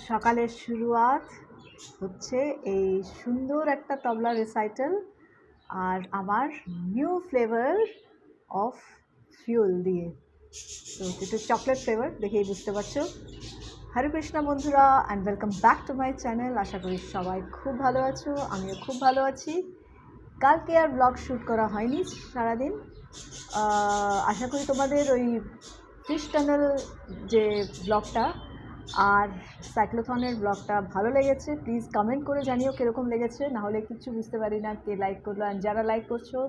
সকালের শুরুয়াত হচ্ছে এই সুন্দর একটা তবলা রিসাইটাল আর আমার নিউ ফ্লেভার অফ ফিউল দিয়ে। তো একটু চকলেট ফ্লেভার দেখেই বুঝতে পারছো। হরে কৃষ্ণা বন্ধুরা, and welcome back to my channel. আশা করি সবাই খুব ভালো আছো, আমিও খুব ভালো আছি। কালকে আর ব্লগ শ্যুট করা হয়নি সারাদিন। আশা করি তোমাদের ওই ফিশ টানেল যে ব্লগটা আর সাইক্লোথনের ব্লগটা ভালো লেগেছে। প্লিজ কমেন্ট করে জানিও কীরকম লেগেছে, নাহলে কিছু বুঝতে পারি না কে লাইক করলো। আর যারা লাইক করছো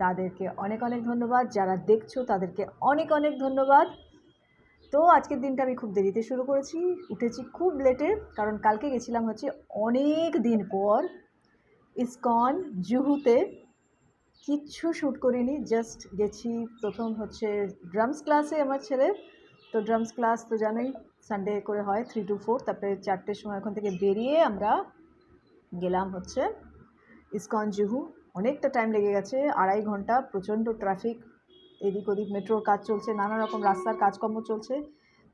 তাদেরকে অনেক অনেক ধন্যবাদ, যারা দেখছো তাদেরকে অনেক অনেক ধন্যবাদ। তো আজকের দিনটা আমি খুব দেরিতে শুরু করেছি, উঠেছি খুব লেটে, কারণ কালকে গেছিলাম হচ্ছে অনেক দিন পর ইসকন জুহুতে। কিচ্ছু শ্যুট করিনি, জাস্ট গেছি। প্রথম হচ্ছে ড্রামস ক্লাসে আমার ছেলের, তো ড্রামস ক্লাস তো জানোই সানডে করে হয় 3 to 4। তারপরে 4টের সময় ওখান থেকে বেরিয়ে আমরা গেলাম হচ্ছে ইসকন জুহু। অনেকটা টাইম লেগে গেছে, 2.5 ঘন্টা। প্রচণ্ড ট্রাফিক, এদিক ওদিক মেট্রোর কাজ চলছে, নানা রকম রাস্তার কাজকর্ম চলছে।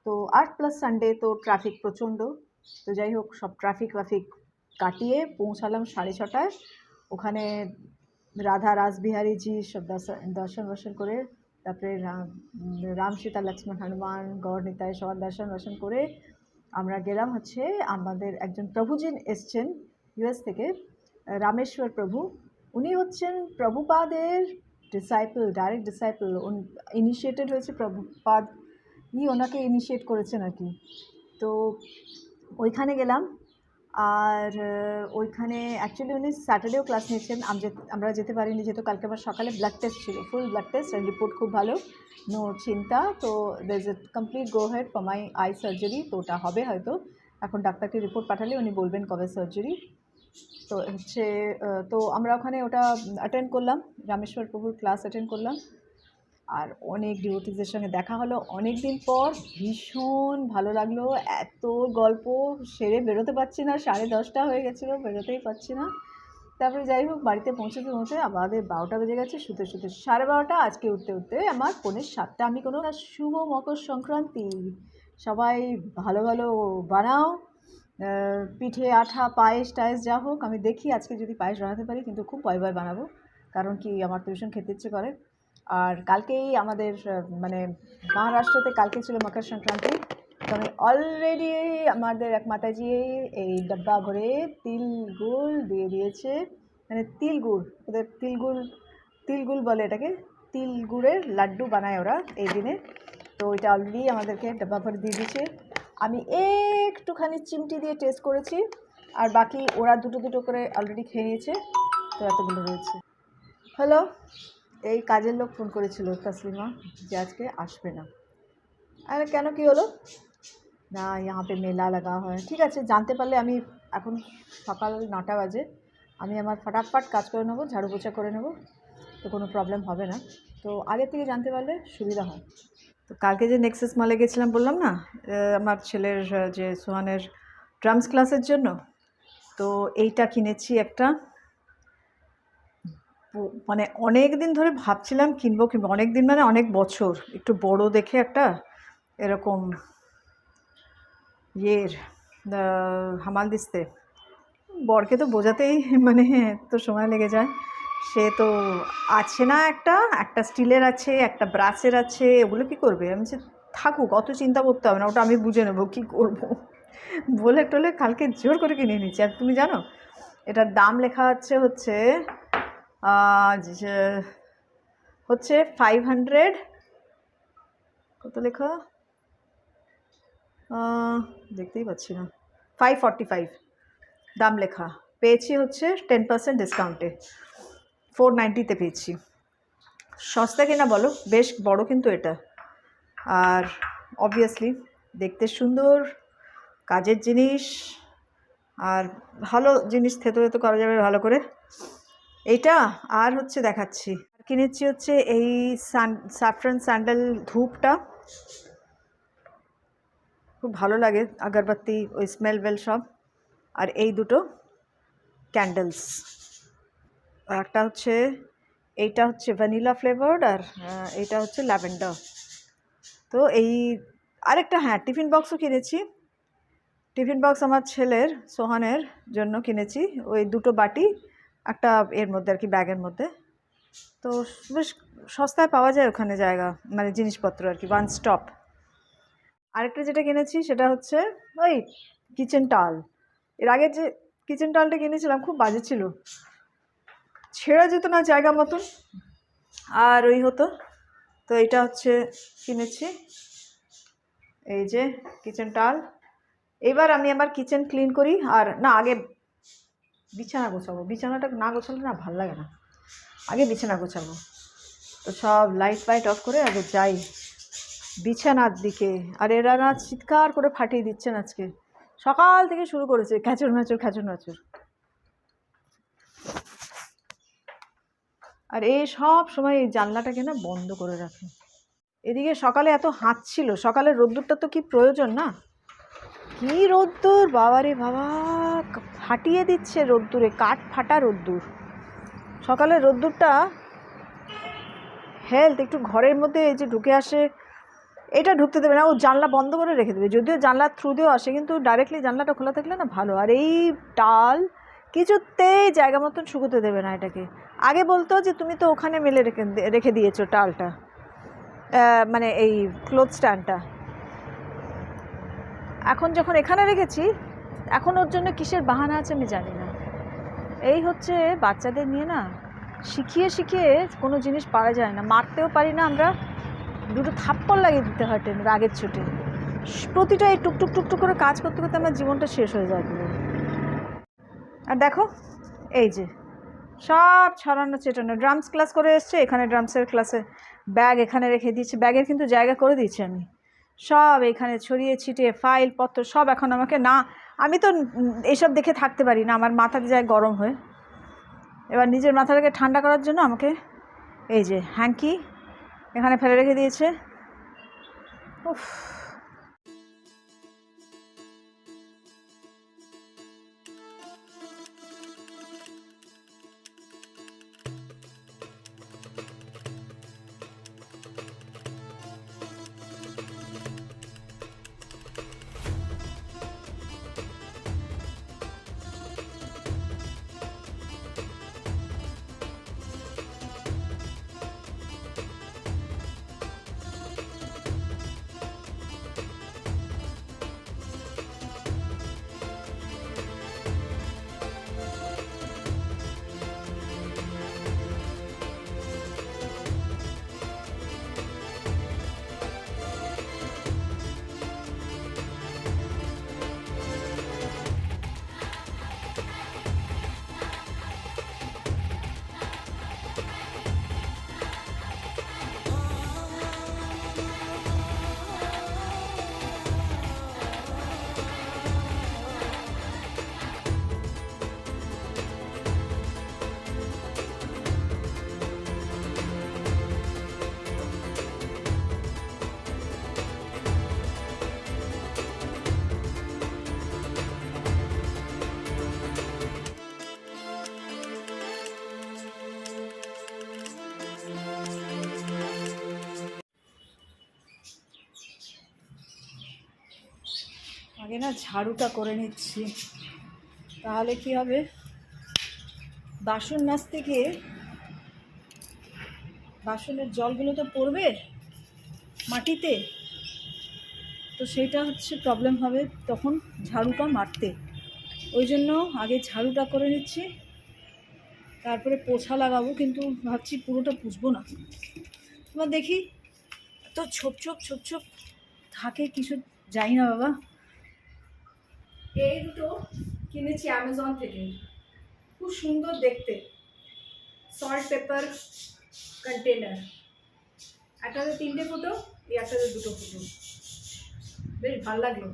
তো আর প্লাস সানডে তো ট্রাফিক প্রচণ্ড। তো যাই হোক, সব ট্রাফিক কাটিয়ে পৌঁছালাম 6:30টায় ওখানে। রাধা রাসবিহারীজি সব দর্শন করে, তারপরে রাম সীতা লক্ষ্মণ হনুমান গড় নিতাই সবার দর্শন করে আমরা গেলাম হচ্ছে। আমাদের একজন প্রভুজিন এসছেন ইউএস থেকে, রামেশ্বর প্রভু। উনি হচ্ছেন প্রভুপাদের ডিসাইপল, ডাইরেক্ট ডিসাইপল। ইনিশিয়েটেড হয়েছে প্রভুপাদ, ওনাকে ইনিশিয়েট করেছেন আর কি। তো ওইখানে গেলাম। আর ওইখানে অ্যাকচুয়ালি উনি স্যাটারডেও ক্লাস নিয়েছেন, আমরা যেতে পারিনি যেহেতু কালকে আমার সকালে ব্লাড টেস্ট ছিল, ফুল ব্লাড টেস্ট, আর রিপোর্ট খুব ভালো, নো চিন্তা। তো there is a complete go head for my I surgery. তো ওটা হবে হয়তো, এখন ডাক্তারকে রিপোর্ট পাঠালে উনি বলবেন কবে সার্জারি। তো হচ্ছে তো আমরা ওখানে ওটা অ্যাটেন্ড করলাম, রামেশ্বর প্রভুর ক্লাস অ্যাটেন্ড করলাম। আর অনেক ডিভোটিসদের সঙ্গে দেখা হলো অনেক দিন পর, ভীষণ ভালো লাগলো। এত গল্প সেরে বেরোতে পারছি না, 10:30 হয়ে গেছিলো, বেরোতেই পারছি না। তারপরে যাই হোক, বাড়িতে পৌঁছতে আমাদের 12টা বেজে গেছে, শুতে 12:30। আজকে উঠতে আমার 6:45। আমি কোনো শুভ মকর সংক্রান্তি, সবাই ভালো ভালো বানাও, পিঠে আঠা পায়েস টায়েস যা হোক। আমি দেখি আজকে যদি পায়েস বানাতে পারি, কিন্তু খুব ভয় বানাবো, কারণ কি আমার তো ভীষণ খেতে ইচ্ছে করে। আর কালকেই আমাদের মানে মহারাষ্ট্রতে কালকে ছিল মকর সংক্রান্তি। তো আমি অলরেডি আমাদের এক মাতাজি এই ডাব্বা ভরে তিল গুড় দিয়ে দিয়েছে, মানে তিল গুড়, ওদের তিল গুড় বলে এটাকে, তিল গুড়ের লাড্ডু বানায় ওরা এই দিনে। তো ওইটা অলরেডি আমাদেরকে ডাব্বা ভরে দিয়ে দিয়েছে। আমি একটুখানি চিমটি দিয়ে টেস্ট করেছি, আর বাকি ওরা দুটো করে অলরেডি খেয়ে নিয়েছে। তো এতগুলো রয়েছে। হ্যালো, এই কাজের লোক ফোন করেছিল তসলিমা যে আজকে আসবে না। আরে কেন, কী হলো? না, यहाँ पे মেলা লাগা হয়। ঠিক আছে, জানতে পারলে আমি, এখন সকাল 9টা বাজে, আমি আমার ফটাফট কাজ করে নেবো, ঝাড়ু পোছা করে নেবো, তো কোনো প্রবলেম হবে না। তো আগে থেকে জানতে পারলে সুবিধা হয়। তো কালকে যে নেক্সাস মলে গেছিলাম বললাম না, আমার ছেলের যে সোহানের ড্রামস ক্লাসের জন্য, তো এইটা কিনেছি একটা। মানে অনেক দিন ধরে ভাবছিলাম কিনবো, অনেক দিন মানে অনেক বছর, একটু বড় দেখে একটা এরকম হামাল দিস্তে। বরকে তো বোঝাতেই মানে তো সময় লেগে যায়। সে তো আছে না, একটা স্টিলের আছে, একটা ব্রাসের আছে, ওগুলো কী করবে? আমি যে থাকুক, অত চিন্তা করতে হবে না, ওটা আমি বুঝে নেবো কী করবো বলে টলে কালকে জোর করে কিনে নিচ্ছি। আর তুমি জানো এটার দাম লেখা হচ্ছে 500, কত লেখা দেখতেই পাচ্ছি না, 545 দাম লেখা। পেয়েছি হচ্ছে 10% ডিসকাউন্টে, 490-তে পেয়েছি। সস্তা কিনা বলো, বেশ বড় কিন্তু এটা। আর অবভিয়াসলি দেখতে সুন্দর, কাজের জিনিস, আর ভালো জিনিস থেতো করা যাবে ভালো করে এইটা। আর হচ্ছে দেখাচ্ছি, কিনেছি হচ্ছে এই স্যাফরন স্যান্ডেল ধূপটা, খুব ভালো লাগে, আগরবাতি ওই স্মেল সব। আর এই দুটো ক্যান্ডেলস, একটা হচ্ছে, এইটা হচ্ছে ভ্যানিলা ফ্লেভার্ড, আর এইটা হচ্ছে ল্যাভেন্ডার। তো এই আরেকটা, হ্যাঁ, টিফিন বক্সও কিনেছি। টিফিন বক্স আমার ছেলের সোহানের জন্য কিনেছি, ওই দুটো বাটি একটা এর মধ্যে আর কি, ব্যাগের মধ্যে। তো বেশ সস্তায় পাওয়া যায় ওখানে জায়গা, মানে জিনিসপত্র আর কি, ওয়ান স্টপ। আরেকটা যেটা কিনেছি সেটা হচ্ছে ওই কিচেন টাওয়াল। এর আগে যে কিচেন টাওয়ালটা কিনেছিলাম খুব বাজে ছিল, ছেঁড়া যেত না জায়গা মতন, আর ওই হতো। তো এটা হচ্ছে কিনেছি, এই যে কিচেন টাওয়াল। এবার আমি আমার কিচেন ক্লিন করি, আর না আগে বিছানা গোছাবো। বিছানাটা না গোছালে না ভাল লাগে না, আগে বিছানা গোছাবো। তো সব লাইট ফাইট অফ করে আগে যাই বিছানার দিকে। আর এরা না চিৎকার করে ফাটিয়ে দিচ্ছেন আজকে, সকাল থেকে শুরু করেছে খ্যাচর ম্যাচর খ্যাচর ম্যাচর। আর এই সব সময় এই জানলাটাকে না বন্ধ করে রাখে। এদিকে সকালে এত হাত ছিল, সকালের রোদ্দুরটা তো কি প্রয়োজন না, কি রোদ্দুর বাবারে বাবা, ফাটিয়ে দিচ্ছে রোদ্দুরে, কাঠ ফাটা রোদ্দুর। সকালের রোদ্দুরটা হেলথ একটু ঘরের মধ্যে এই যে ঢুকে আসে, এটা ঢুকতে দেবে না, ও জানলা বন্ধ করে রেখে দেবে। যদিও জানলার থ্রু দিয়েও আসে, কিন্তু ডাইরেক্টলি জানলাটা খোলা থাকলে না ভালো। আর এই টাল কিছুতেই জায়গা মতন শুকোতে দেবে না এটাকে। আগে বলতো যে তুমি তো ওখানে মেলে রেখে দিয়েছো টালটা, মানে এই ক্লোথ স্ট্যান্ডটা। এখন যখন এখানে রেখেছি, এখন ওর জন্য কিসের বাহানা আছে আমি জানি না। এই হচ্ছে বাচ্চাদের নিয়ে না, শিখিয়ে শিখিয়ে কোনো জিনিস পারা যায় না, মারতেও পারি না আমরা, দুটো থাপ্পড় লাগিয়ে দিতে হয় রাগের ছুটে। প্রতিটা এই টুকটুক টুকটুক করে কাজ করতে করতে আমার জীবনটা শেষ হয়ে যায় পুরো। আর দেখো এই যে সব ছড়ানো চেটানো, ড্রামস ক্লাস করে এসছে, এখানে ড্রামসের ক্লাসে ব্যাগ এখানে রেখে দিয়েছি, ব্যাগের কিন্তু জায়গা করে দিয়েছি আমি, সব এখানে ছড়িয়ে ছিটিয়ে ফাইল পত্র সব। এখন আমাকে না, আমি তো এইসব দেখে থাকতে পারি না, আমার মাথাটা যায় গরম হয়ে। এবার নিজের মাথাটাকে ঠান্ডা করার জন্য আমাকে এই যে হ্যাঙ্কি এখানে ফেলে রেখে দিয়েছে। উফ, আগে না ঝাড়ুটা করে নিচ্ছি, তাহলে কি হবে, বাসন মাজতে গিয়ে বাসনের জলগুলো তো পড়বে মাটিতে, তো সেইটা হচ্ছে প্রবলেম হবে তখন ঝাড়ুটা মারতে। ওই জন্য আগে ঝাড়ুটা করে নিচ্ছি, তারপরে পোছা লাগাবো। কিন্তু ভাবছি পুরোটা পুছবো না, তোমার দেখি তো ছোপ ছোপ ছোপ ছোপ থাকে কিছু, যাই না বাবা। এই দুটো কিনেছি অ্যামাজন থেকে, খুব সুন্দর দেখতে, সল্ট পেপার কন্টেনার। একটাতে 3টে ফুটো, এই একটাতে 2টো ফুটো, বেশ ভালো লাগলো।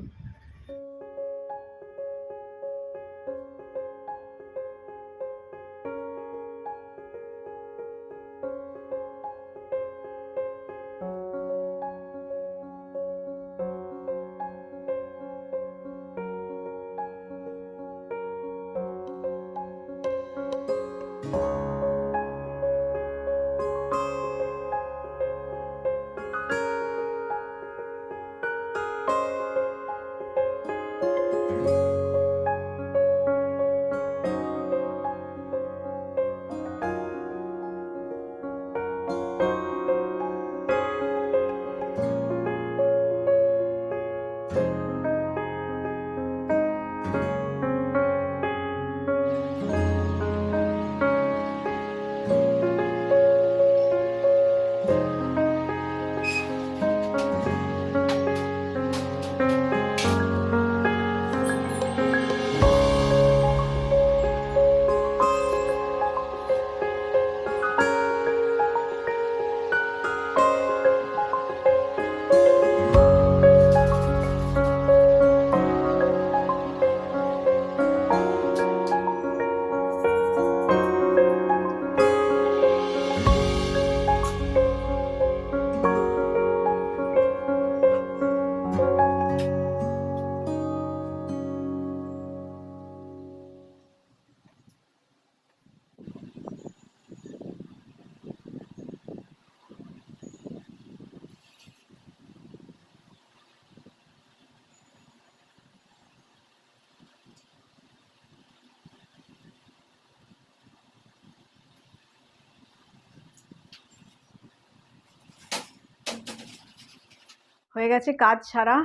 হয়ে গেছে কাজ সারা,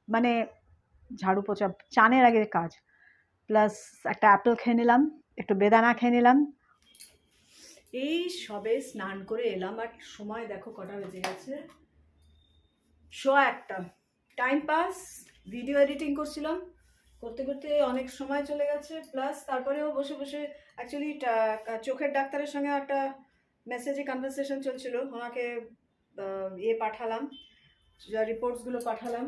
মানে ঝাড়ু পোছা চানের আগে কাজ, প্লাস একটা অ্যাপেল খেয়ে নিলাম, একটু বেদানা খেয়ে নিলাম। এই সবে স্নান করে এলাম, আর সময় দেখো কটা বেজে গেছে, 1:15। টাইম পাস, ভিডিও এডিটিং করছিলাম, করতে করতে অনেক সময় চলে গেছে, প্লাস তারপরেও বসে বসে অ্যাকচুয়ালি চোখের ডাক্তারের সঙ্গে একটা মেসেজে কনভারসেশন চলছিল, ওনাকে পাঠালাম, রিপোর্টসগুলো পাঠালাম,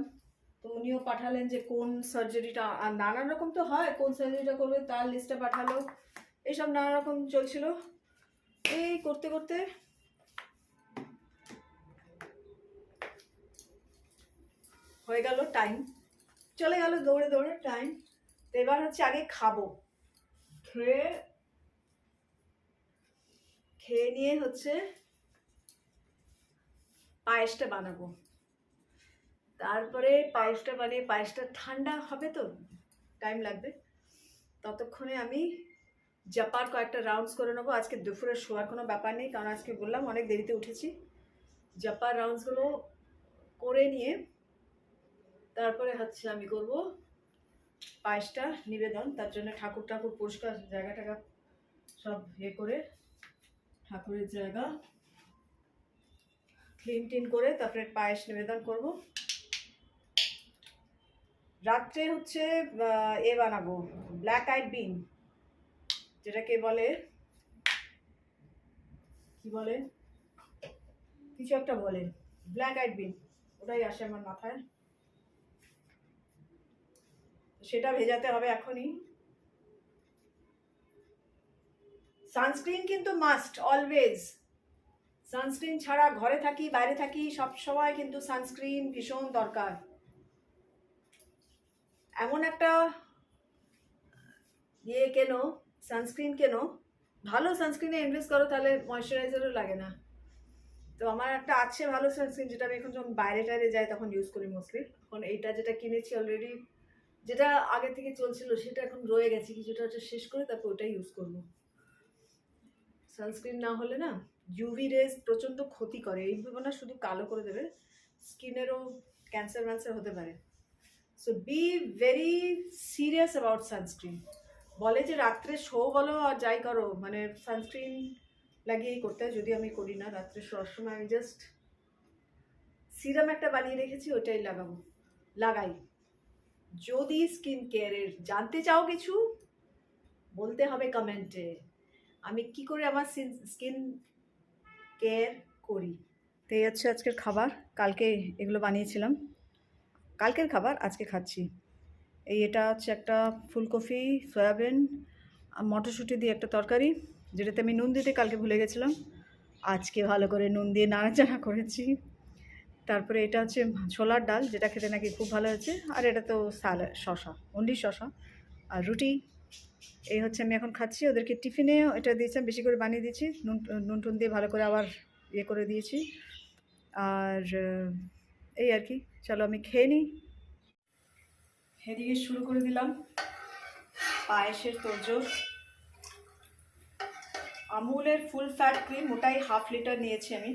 তো উনিও পাঠালেন যে কোন সার্জারিটা, আর নানান রকম তো হয়, কোন সার্জারিটা করবে তার লিস্টে পাঠালো, এইসব নানা রকম চলছিল। এই করতে করতে হয়ে গেল টাইম, চলে গেল দৌড়ে দৌড়ে টাইম। তো এবার হচ্ছে আগে খাবো, খেয়ে নিয়ে হচ্ছে পায়েসটা বানাবো, তারপরে পায়েসটা বানিয়ে, পায়েসটা ঠান্ডা হবে তো টাইম লাগবে, ততক্ষণে আমি জাপার কয়েকটা রাউন্ডস করে নেবো। আজকে দুপুরে শোয়ার কোনো ব্যাপার নেই, কারণ আজকে বললাম অনেক দেরিতে উঠেছি। জাপার রাউন্ডসগুলো করে নিয়ে তারপরে হচ্ছে আমি করব পায়েসটা নিবেদন, তার জন্য ঠাকুর পরিষ্কার জায়গা টাগা সব করে, ঠাকুরের জায়গা ক্লিন টিন করে তারপরে পায়েস নিবেদন করব। রাত্রে হচ্ছে বানাবো ব্ল্যাক আইড বিন, যেটাকে বলে কি বলে, কিছু একটা বলে, ব্ল্যাক আইড বিন, ওটাই আসে আমার মাথায়, সেটা ভেজাতে হবে এখনই। সানস্ক্রিন কিন্তু মাস্ট অলওয়েজ, সানস্ক্রিন ছাড়া ঘরে থাকি বাইরে থাকি সব সময় কিন্তু সানস্ক্রিন ভীষণ দরকার। এমন একটা কেন, সানস্ক্রিন কেন, ভালো সানস্ক্রিনে ইনভেস্ট করো, তাহলে ময়শ্চারাইজারও লাগে না। তো আমার একটা আছে ভালো সানস্ক্রিন, যেটা আমি এখন যখন বাইরে টাইরে যাই তখন ইউজ করি মোস্টলি। এখন এইটা যেটা কিনেছি অলরেডি, যেটা আগে থেকে চলছিল সেটা এখন রয়ে গেছে, কিছুটা হচ্ছে শেষ করে তারপর ওটাই ইউজ করবো। সানস্ক্রিন না হলে না ইউভি রেজ প্রচণ্ড ক্ষতি করে, এই ভেবো না শুধু কালো করে দেবে, স্কিনেরও ক্যান্সার ম্যান্সার হতে পারে। So be very serious about sunscreen. বলে যে রাত্রে শো বলো আর যাই করো, মানে সানস্ক্রিন লাগিয়েই করতে হয়, যদি আমি করি না রাত্রে শোয়ার সময়, আমি জাস্ট সিরাম একটা বানিয়ে রেখেছি, ওটাই লাগাই। যদি স্কিন কেয়ারের জানতে চাও কিছু, বলতে হবে কমেন্টে, আমি কি করে আমার স্কিন কেয়ার করি। তো এই হচ্ছে আজকের খাবার, কালকে এগুলো বানিয়েছিলাম, কালকের খাবার আজকে খাচ্ছি। এটা হচ্ছে একটা ফুলকপি, সয়াবিন, মটরশুঁটি দিয়ে একটা তরকারি, যেটাতে আমি নুন দিতে কালকে ভুলে গেছিলাম, আজকে ভালো করে নুন দিয়ে নাড়াচাড়া করেছি। তারপরে এটা হচ্ছে ছোলার ডাল, যেটা খেতে নাকি খুব ভালো হয়েছে, আর এটা তো স্যালাড, শশা, অনলি শশা, আর রুটি। এই হচ্ছে আমি এখন খাচ্ছি। ওদেরকে টিফিনে এটা দিয়েছিলাম, বেশি করে বানিয়ে দিয়েছি, নুন টুন দিয়ে ভালো করে আবার করে দিয়েছি। আর এই আর কি, চলো আমি খেয়ে নিই। এদিকে শুরু করে দিলাম পায়েসের তোড়জোড়। আমুলের ফুল ফ্যাট ক্রিম, ওটাই 1/2 লিটার নিয়েছি আমি,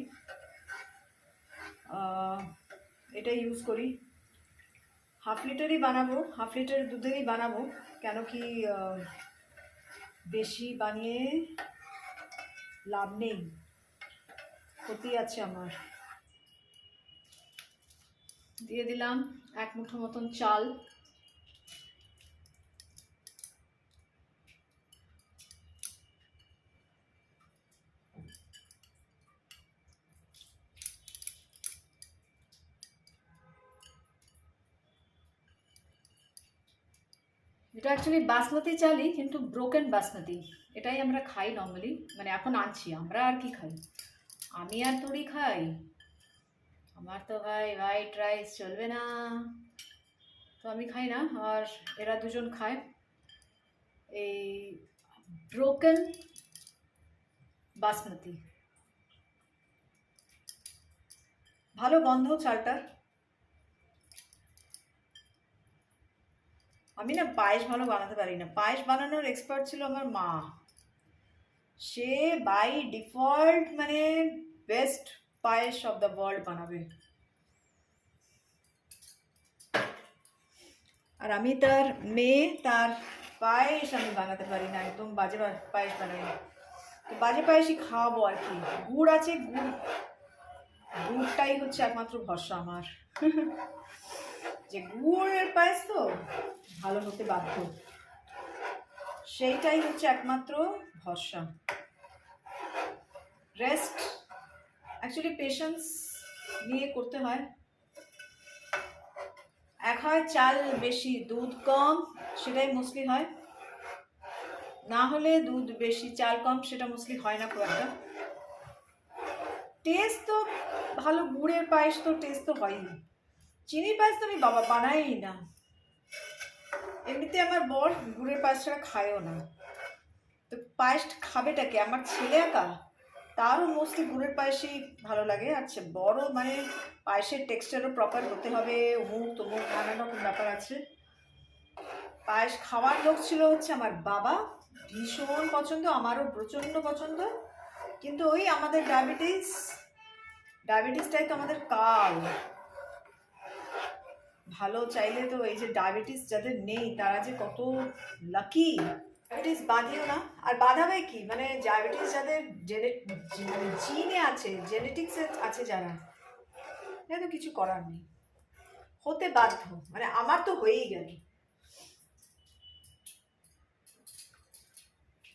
এটা ইউজ করি। 1/2 লিটারই বানাবো, 1/2 লিটার দুধেরই বানাবো, কেন কি বেশি বানিয়ে লাভ নেই, ক্ষতি আছে আমার। দিয়ে দিলাম 1 মুঠো মতন চাল, এটা অ্যাকচুয়ালি বাসমতি চালই, কিন্তু ব্রোকেন বাসমতি, এটাই আমরা খাই নর্মালি, মানে এখন আনছি আমরা, আর কি খাই, আমি আর তোরই খাই, আমার তো ভাই হোয়াইট রাইস চলবে না, তো আমি খাই না, আর এরা দুজন খায় এই ব্রোকেন বাসমতি। ভালো গন্ধ চালটার। আমি না পায়েস ভালো বানাতে পারি না, পায়েস বানানোর এক্সপার্ট ছিল আমার মা, সে বাই ডিফল্ট মানে best payesh of the world বানাবে। আর আমি তার মেয়ে, তার পায়েস আমি বানাতে পারি না, একদম বাজে পায়েস বানাই না। তো বাজে পায়েসই খাওয়াবো আর কি। গুড় আছে, গুড়টাই হচ্ছে একমাত্র ভরসা আমার। যে গুড়ের পায়েস তো ভালো হতে বাধ্য, সেইটাই হচ্ছে একমাত্র ভরসা। রেস্ট অ্যাকচুয়ালি পেশেন্স নিয়ে করতে হয়। এক হয় চাল বেশি দুধ কম, সেটাই মোস্টলি হয়। না হলে দুধ বেশি চাল কম, সেটা মোস্টলি হয় না খুব একটা। টেস্ট তো ভালো, গুড়ের পায়েস তো টেস্ট তো হয়ই। চিনির পায়েস তো আমি বাবা বানাই না। এমনিতে আমার বর গুড়ের পায়েস ছাড়া খায়ও না। তো পায়েস খাবেটাকে আমার ছেলে একা, তারও মোস্টলি গুড়ের পায়েসই ভালো লাগে। আচ্ছা, বড় মানে পায়েসের টেক্সচারও প্রপার হতে হবে, অমুক তমুক নানা রকম ব্যাপার আছে। পায়েস খাওয়ার লোক ছিল হচ্ছে আমার বাবা, ভীষণ পছন্দ, আমারও প্রচণ্ড পছন্দ। কিন্তু ওই আমাদের ডায়াবেটিসটাই তো আমাদের কাল। ভালো চাইলে তো এই যে ডায়াবেটিস যাদের নেই তারা যে কত লাকি। ডায়াবেটিস বাঁধিও না, আর বাঁধাবে কি, মানে ডায়াবেটিস যাদের জিনে আছে, জেনেটিক্সে আছে যারা, এটা তো কিছু করার নেই, হতে বাধ্য। মানে আমার তো হয়েই গেল,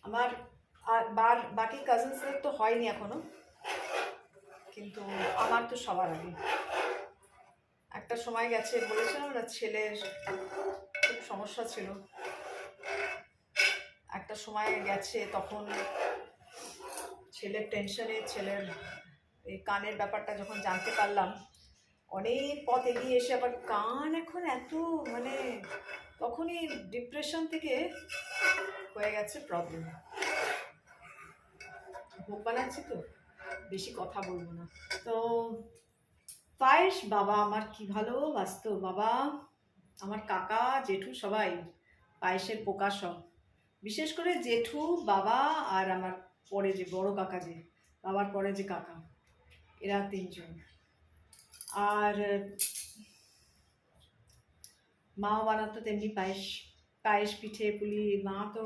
আমার আর বাকি কাজিনসদের তো হয়নি এখনো, কিন্তু আমার তো সবার আগে। একটা সময় গেছে, বলেছিলাম না ছেলের খুব সমস্যা ছিল, একটা সময় গেছে তখন ছেলের টেনশনে, ছেলের এই কানের ব্যাপারটা যখন জানতে পারলাম, অনেক পথ এগিয়ে এসে আবার কান এখন এত মানে, তখনই ডিপ্রেশন থেকে হয়ে গেছে প্রবলেম। ভোগ বানাচ্ছি তো, বেশি কথা বলবো না। তো পায়েস বাবা আমার কি ভালোবাসতো, বাবা, আমার কাকা জেঠু সবাই পায়েসের পোকা সব। বিশেষ করে জেঠু, বাবা, আর আমার পরে যে বড় কাকা, যে বাবার পরে যে কাকা, এরা তিনজন। আর মাও বানাতো তেমনি পায়েস পিঠে পুলি। মা তো,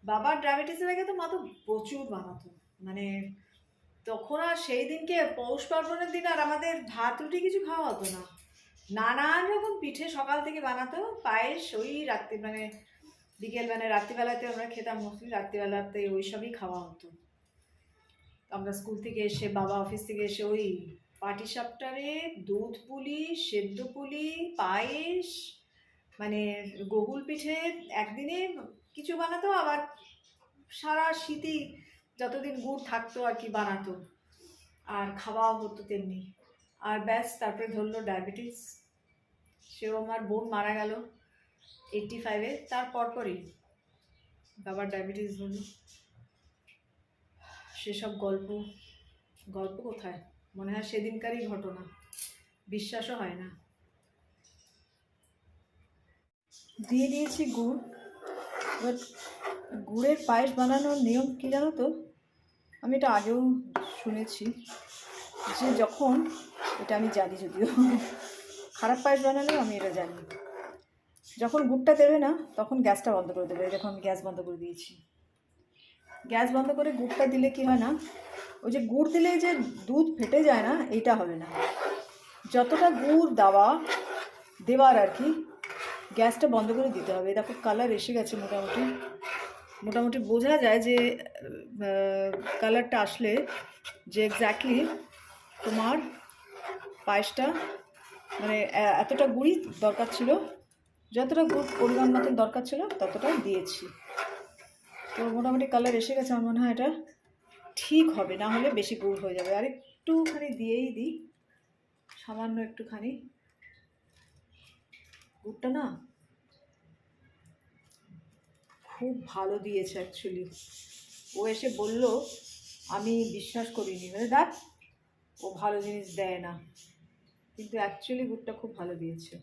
বাবার ডায়াবেটিসের আগে তো মা তো প্রচুর বানাতো। মানে তখন আর সেই দিনকে পৌষ পার্বণের দিন আর আমাদের ভাত রুটি কিছু খাওয়া হতো না, নানান রকম পিঠে সকাল থেকে বানাতো। পায়েস ওই রাত্রি মানে বিকেল মানে রাত্রিবেলাতে আমরা খেতাম, মোস্টলি রাত্রিবেলাতে ওই সবই খাওয়া হতো। আমরা স্কুল থেকে এসে, বাবা অফিস থেকে এসে, ওই পাটিসাপটারে দুধ পুলি, সেদ্ধ পুলি, পায়েস, মানে গহুল পিঠে একদিনে কিছু বানাতো, আবার সারা শীতই যতদিন গুড় থাকতো আর কি বানাতো, আর খাওয়াও হতো তেমনি। আর ব্যাস, তারপরে ধরলো ডায়াবেটিস। সেও, আমার বোন মারা গেল 85-এ, তার পরপরই বাবার ডায়াবেটিস হলো। সেসব গল্প কোথায়, মনে হয় সেদিনকারই ঘটনা, বিশ্বাসও হয় না। দিয়ে দিয়েছি গুড়। এবার গুড়ের পায়েস বানানোর নিয়ম কী জানো তো, আমি এটা আগেও শুনেছি, যে যখন, এটা আমি জানি যদিও, খারাপ পায়েস বানালেও আমি এটা জানি, যখন গুড়টা দেবে না তখন গ্যাসটা বন্ধ করে দেবে। যখন আমি গ্যাস বন্ধ করে দিয়েছি, গ্যাস বন্ধ করে গুড়টা দিলে কি হয় না, ওই যে গুড় দিলে যে দুধ ফেটে যায় না, এইটা হবে না। যতটা গুড় দেওয়ার আর কি, গ্যাসটা বন্ধ করে দিতে হবে। দেখো কালার এসে গেছে মোটামুটি বোঝা যায় যে কালারটা আসলে যে এক্স্যাক্টলি তোমার পায়েসটা মানে এতটা গুড়ই দরকার ছিল, যতটা গুড় পরিমাণ মতন দরকার ছিল ততটা দিয়েছি। তো মোটামুটি কালার এসে গেছে, আমার মনে হয় এটা ঠিক হবে, না হলে বেশি গুড় হয়ে যাবে। আর একটুখানি দিয়েই দিই, সামান্য একটুখানি। গুড়টা না খুব ভালো দিয়েছে অ্যাকচুয়ালি। ও এসে বলল, আমি বিশ্বাস করিনি, মানে দেখ ও ভালো জিনিস দেয় না, কিন্তু অ্যাকচুয়ালি গুড়টা খুব ভালো দিয়েছে।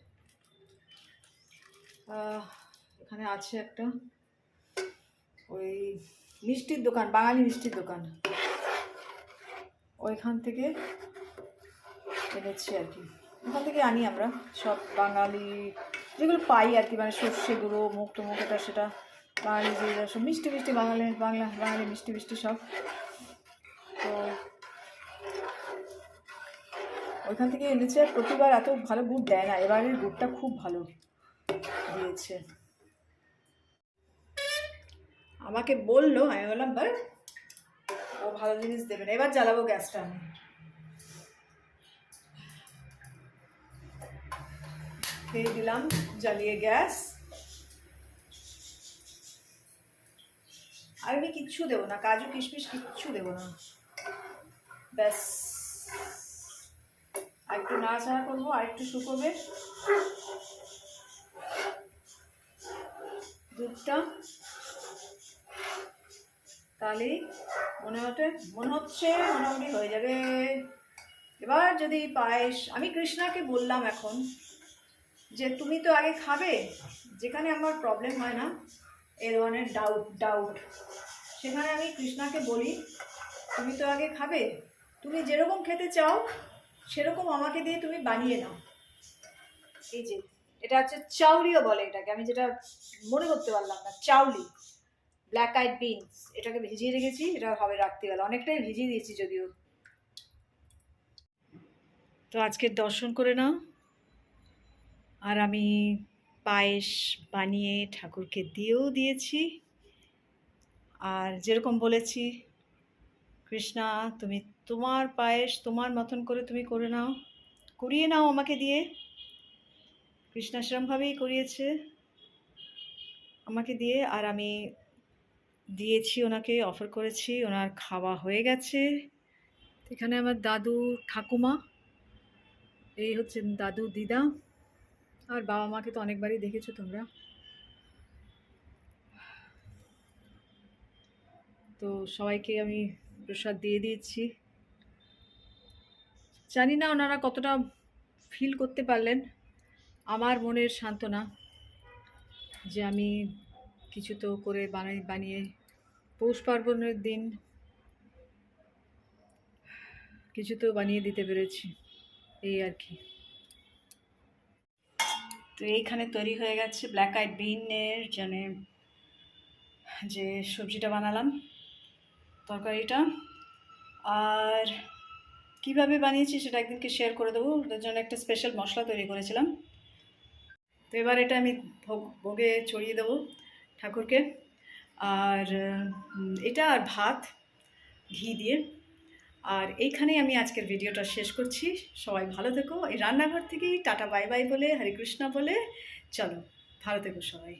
এখানে আছে একটা ওই মিষ্টির দোকান, বাঙালি মিষ্টির দোকান, ওইখান থেকে এনেছি আর কি। ওখান থেকে আনি আমরা সব বাঙালি যেগুলো পাই আর কি, মানে সর্ষে গুঁড়ো, মুখ টুমুখ, এটা সেটা বাঙালি যে সব মিষ্টি মিষ্টি বাঙালি মিষ্টি মিষ্টি সব। তো ওইখান থেকে এনেছে। প্রতিবার এত ভালো গুড় দেয় না, এবারের গুড়টা খুব ভালো দিয়েছে। আমাকে বললো, আমি বললাম বাট ও ভালো জিনিস দেবে না। এবার জ্বালাবো গ্যাসটা। আমি দিয়ে দিলাম জ্বালিয়ে গ্যাস। আর আমি কিচ্ছু দেবো না, কাজু কিশমিশ কিচ্ছু দেবো না, ব্যাস আর একটু নাড়াচাড়া করবো, আর একটু শুকোবে দুধটা, তাহলেই মোটামুটি হয়ে যাবে। এবার যদি পায়েস, আমি কৃষ্ণাকে বললাম এখন যে তুমি তো আগে খাবে, যেখানে আমার প্রবলেম হয় না এ ধরনের ডাউট, সেখানে আমি কৃষ্ণাকে বলি তুমি তো আগে খাবে, তুমি যেরকম খেতে চাও সেরকম আমাকে দিয়ে তুমি বানিয়ে নাও। এই যে এটা হচ্ছে চাউলিও বলে এটাকে, আমি যেটা মনে করতে পারলাম না, চাউলি, ব্ল্যাক আইড বিনস, এটাকে ভিজিয়ে রেখেছি, এটা হবে রাত্রিবেলা, অনেকটাই ভিজিয়ে দিয়েছি যদিও। তো আজকের দর্শন করে নাও। আর আমি পায়েস বানিয়ে ঠাকুরকে দিয়েও দিয়েছি। আর যেরকম বলেছি, কৃষ্ণা তুমি তোমার পায়েস তোমার মতন করে তুমি করিয়ে নাও আমাকে দিয়ে। কৃষ্ণা সেরমভাবেই করিয়েছে আমাকে দিয়ে, আর আমি দিয়েছি ওনাকে, অফার করেছি, ওনার খাওয়া হয়ে গেছে। এখানে আমার দাদু ঠাকুমা, এই হচ্ছে দাদু দিদা, আর বাবা মাকে তো অনেকবারই দেখেছো তোমরা। তো সবাইকে আমি প্রসাদ দিয়ে দিয়েছি। জানি না ওনারা কতটা ফিল করতে পারলেন আমার মনের সান্ত্বনা, যে আমি কিছু তো করে বানিয়ে পৌষ পার্বণের দিন কিছু তো বানিয়ে দিতে পেরেছি, এই আর কি। তো এইখানে তৈরি হয়ে গেছে ব্ল্যাক আইড বিনের জন্য যে সবজিটা বানালাম, তরকারিটা। আর কিভাবে বানিয়েছি সেটা একদিনকে শেয়ার করে দেবো, ওটার জন্য একটা স্পেশাল মশলা তৈরি করেছিলাম। তো এবার এটা আমি ভোগে ছড়িয়ে দেবো ঠাকুরকে। আর এটা আর ভাত ঘি দিয়ে। আর এইখানেই আমি আজকের ভিডিওটা শেষ করছি। সবাই ভালো থেকো। এই রান্নাঘর থেকেই টাটা বাই বাই বলে, হরে কৃষ্ণা বলে, চলো ভালো থেকো সবাই।